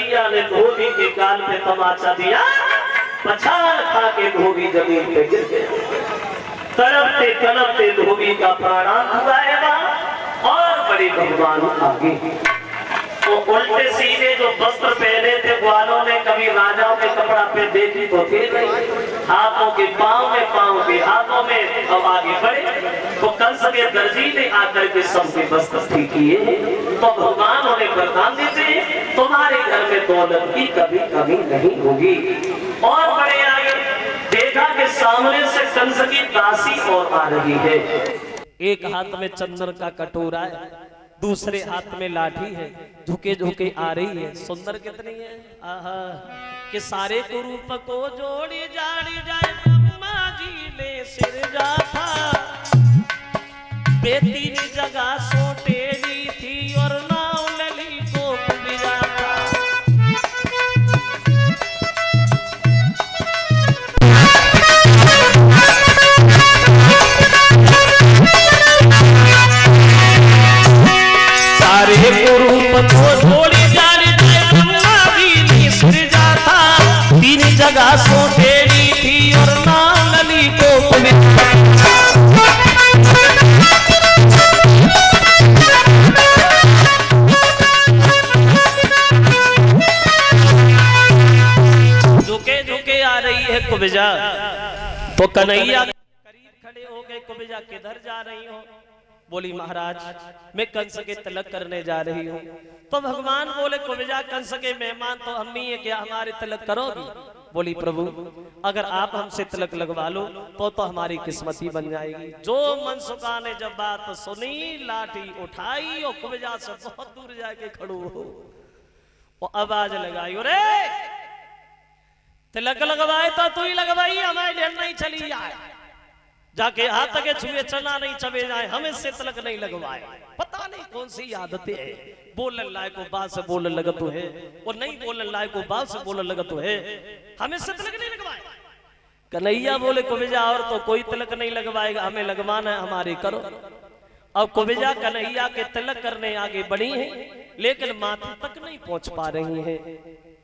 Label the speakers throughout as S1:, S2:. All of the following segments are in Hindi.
S1: कन्हैया ने धोबी के कान पे तमाचा दिया, पछाड़ खा के धोबी जमीन पे गिर गया। तड़पते तड़पते धोबी का प्राणांत जाएगा और बड़े भगवान आगे। तो उल्टे सीधे जो वस्त्र पहने थे ग्वालों ने, कभी राजाओं के कपड़ा पे देखी तो थे नहीं, हाथों के पांव में, पांव के हाथों में, अब आगे बढ़े तो कंस के दर्जी ने आकर के सबके वस्त्र ठीक किए। तो भगवान उन्हें वरदान देते, तुम्हारे घर में दौलत की कभी कभी नहीं होगी। और बड़े आगे देखा कि सामने से कंस की दासी और आ रही है। एक हाथ में चंदन का कटोरा है, दूसरे हाथ में लाठी है, झुके झुके आ रही है। सुंदर कितनी है, आहा, कि सारे कुरूप को जोड़ी जाड़ी जाए, ब्रह्मा जी ने सिर जाता, बेटी ने जगह सोटेली थी और नाव लली को पिया था। सारे कुरूप को जोड़ी जाड़ी जाए, ब्रह्मा जी ने सिर जाता, तीन जगह सोटेली थी और नाव लली को पिया। कुबजा तो कन्हैया करीब खड़े हो गए। कुबजा किधर जा रही हो? बोली महाराज मैं कंस के तिलक करने जा रही हूँ। तो भगवान बोले कुबजा कंस के मेहमान तो हम ही है, क्या हमारे तिलक करोगी? बोली प्रभु अगर आप हमसे तिलक लगवा लो तो हमारी किस्मत ही बन जाएगी। जो मनसुखा ने जब बात सुनी, लाठी उठाई और कुबजा से बहुत दूर जाके खड़ो हो और आवाज लगाई, अरे तिलक लगवाए तो तू ही लगवाई, हमारे ढेर नहीं चली जाए, जाके हाथ के छुए चना नहीं चबे जाए, हमें से तिलक नहीं लगवाए। पता नहीं कौन सी आदतें है, बोलने लायक को बात से बोलने लगा तो है और नहीं बोलने लायक को बात से बोलने लगा तो है, हमें से तिलक नहीं लगवाए। कन्हैया बोले कुबजा और तो कोई तिलक नहीं लगवाएगा, हमें लगवाना है, हमारे करो। अब कुबजा कन्हैया के तिलक करने आगे बढ़ी है, लेकिन माथे तक नहीं पहुंच पा रही है,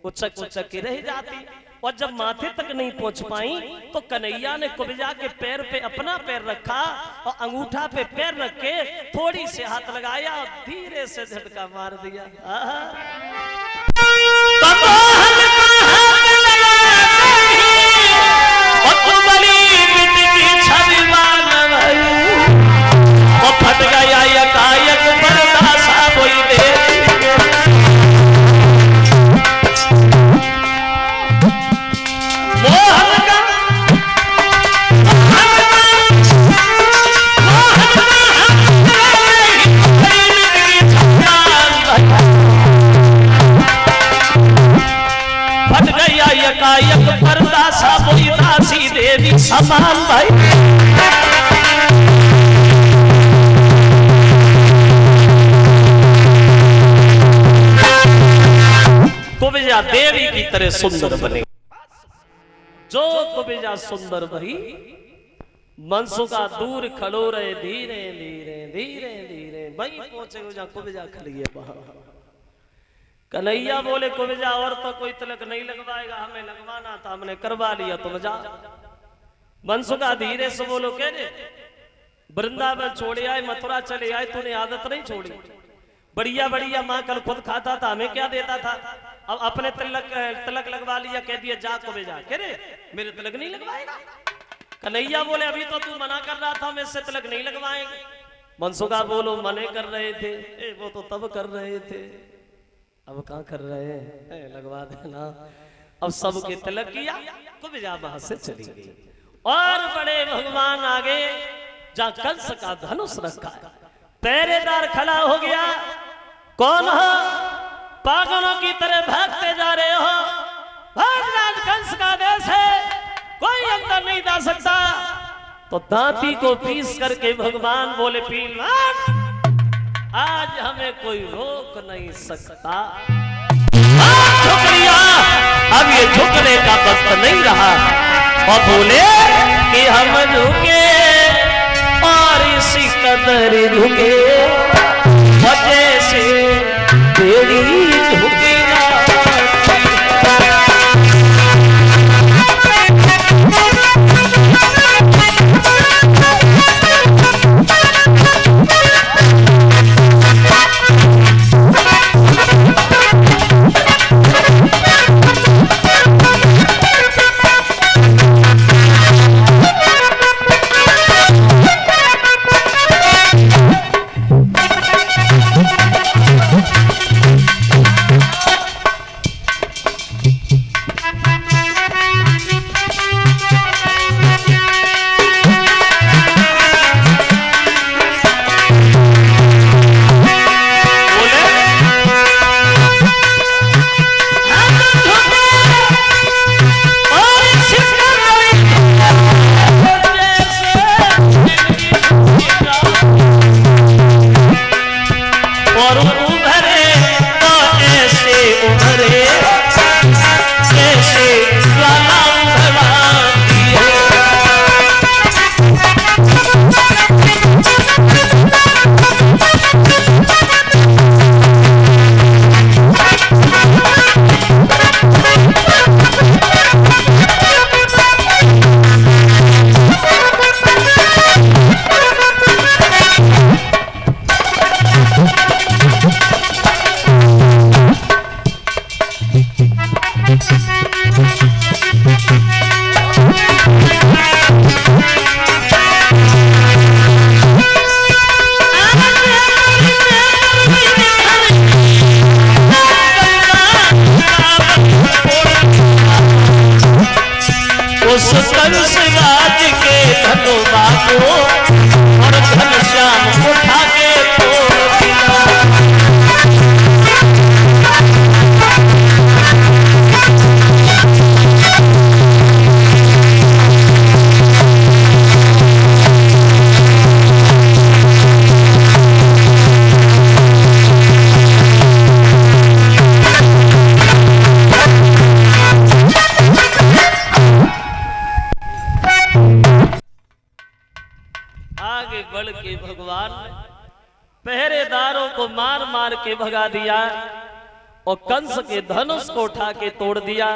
S1: उचक उचक के रह जाती। और जब माथे तक नहीं पहुंच पाई तो कन्हैया ने कुबजा के पैर पे अपना पैर रखा और अंगूठा पे पैर रख के थोड़ी से हाथ लगाया और धीरे से झटका मार दिया। फट गया यकायक बरदासा कोई दे। यकायक बरदासा कोई दासी देवी समान भाई। कुबजा देवी की तरह सुंदर बने। जो कुबजा सुंदर भई, मनसुखा दूर खड़ो रहे, धीरे धीरे धीरे धीरे वही पहुंचे जहां कुबजा खड़ी है बाहर। कन्हैया बोले कुबजा और तो कोई तिलक नहीं लगवाएगा, हमें लगवाना था, हमने करवा लिया, तुम जा। मनसुखा धीरे से बोलो कह दे, वृंदावन छोड़े आए, मथुरा चले आए, तूने आदत नहीं छोड़ी। बढ़िया बढ़िया माँ कल खुद खाता था, हमें क्या देता था? अब अपने तिलक लगवा लिया, कह दिया जा कुबजा, कह रहे मेरे तिलक नहीं लगवाएगा। कन्हैया बोले अभी तो तू मना कर रहा था, हम इससे तिलक नहीं लगवाएंगे। मनसुखा बोलो मने कर रहे थे, वो तो तब कर रहे थे, अब कहाँ कर रहे हैं, लगवा देना। अब सबके तिलक किया, कुबजा वहां से चली गई। और बड़े भगवान आगे जहाँ कंस का धनुष रखा है, पहरेदार खड़ा हो गया। कौन हो? पागलों की तरह भागते जा रहे हो, भगवान कंस का देश है, कोई अंदर नहीं जा सकता। तो दांती को पीस करके भगवान बोले पीलवान आज हमें कोई रोक नहीं सकता। शुक्रिया, अब ये झुकने का वक्त नहीं रहा। और बोले कि हम झुके और इसी कदर झुके, वजह से तेरी झुकी ना कंस राज के धनु बाबू और घनश्याम उठा के तोड़ दिया। आगे बढ़ के भगवान पहरेदारों को मार मार के भगा दिया और कंस के धनुष को उठा के तोड़ दिया।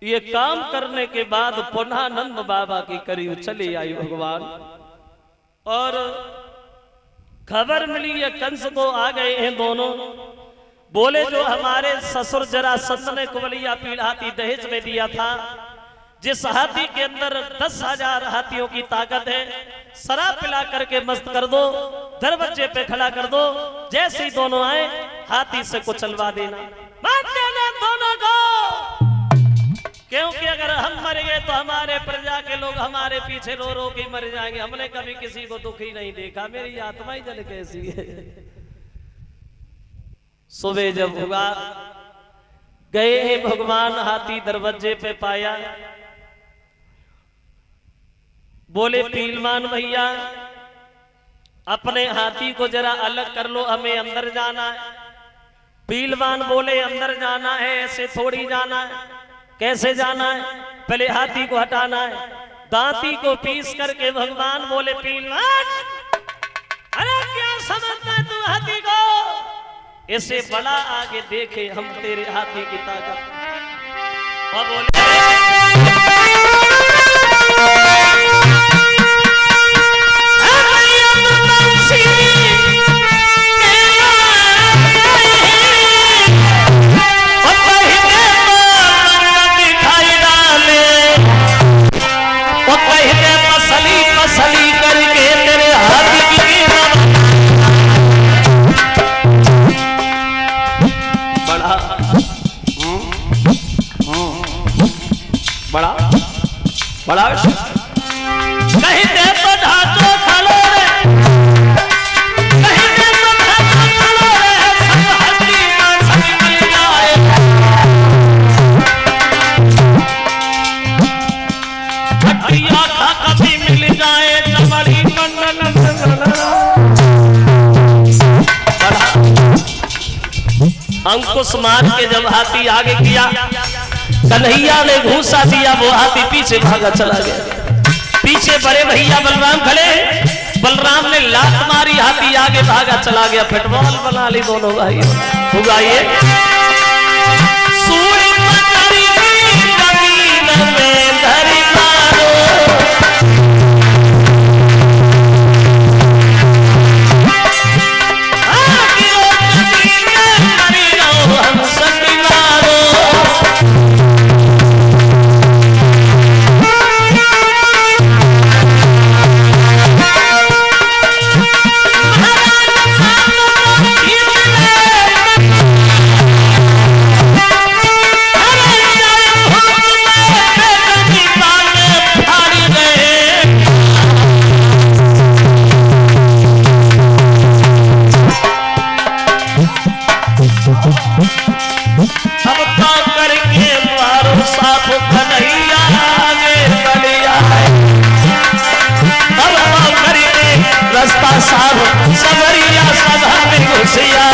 S1: ये काम करने के बाद पुनः नंद बाबा के करीब चले आई भगवान और खबर मिली ये कंस को आ गए हैं दोनों। बोले जो हमारे ससुर जरासंध ने कुबलिया पीढ़ हाथी दहेज में दिया था, जिस हाथी के अंदर 10,000 हाथियों की ताकत है, शराब पिला करके मस्त कर दो, दरवाजे पे खड़ा कर दो, जैसे ही दोनों आए हाथी से कुचलवा देना, मार देना दोनों को, क्योंकि अगर हम मर गए तो हमारे प्रजा के लोग हमारे पीछे रो रो के मर जाएंगे। हमने कभी किसी को दुखी नहीं देखा, मेरी आत्मा ही जल कैसी है। सुबह जब हुआ गए हैं भगवान, हाथी दरवाजे पे पाया। बोले पीलवान भैया अपने हाथी को जरा अलग कर लो, हमें अंदर जाना है। पीलवान बोले अंदर जाना है, ऐसे थोड़ी जाना है। कैसे जाना है? पहले हाथी को हटाना है। दांती को पीस करके भगवान बोले पीलवान अरे क्या समझता है तू हाथी को, इसे बड़ा आगे देखे हम तेरे हाथी की ताकत। और बोले बड़ा बड़ा कहीं दे तो ढांचो खड़ो रे, कहीं दे तो ढांचो खड़ो रे, सब हड्डी मांस मिल जाए। हड्डी आँखा कभी मिल जाए तो बड़ी मंडल। अंकुश मार के जब हाथी आगे किया, कन्हैया ने घूसा दिया, वो हाथी पीछे भागा चला गया। पीछे बड़े भैया बलराम खड़े, बलराम ने लात मारी, हाथी आगे भागा चला गया। फुटबॉल बना ली दोनों भाई। उगाइए सूर्य पकड़ी जमीन में धरी मारो, हम सकी मारो। रास्ता साहब सबरिया सभा में घुसिया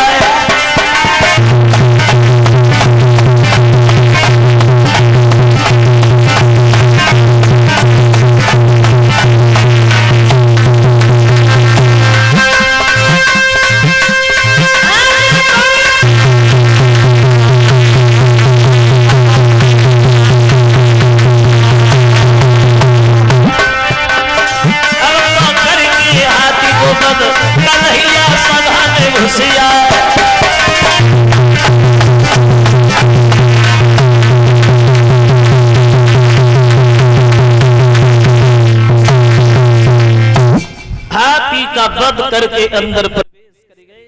S1: वध करके अंदर प्रवेश कर गए।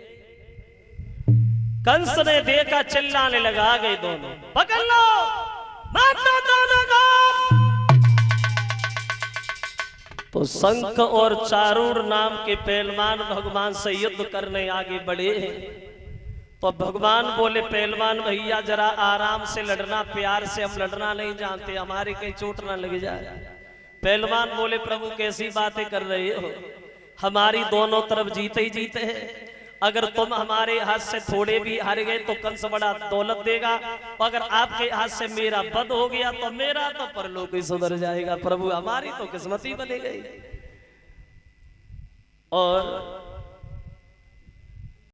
S1: कंस ने देखा, चिल्लाने लगा, आ गए दोनों, पकड़ लो, मार दो दोनों को। तो शंख और चारूर नाम के पहलवान भगवान से युद्ध करने आगे बढ़े। तो भगवान बोले पहलवान भैया जरा आराम से लड़ना, प्यार से हम लड़ना नहीं जानते, हमारे कहीं चोट ना लग जाए। पहलवान बोले प्रभु कैसी बातें कर रहे हो, हमारी दोनों तरफ जीते ही जीते हैं। अगर तुम हमारे हाथ से थोड़े भी हार गए तो कंस बड़ा दौलत देगा, अगर आपके हाथ से मेरा वध हो गया तो मेरा तो परलोक ही सुधर जाएगा। प्रभु हमारी तो किस्मत ही बनी गई। और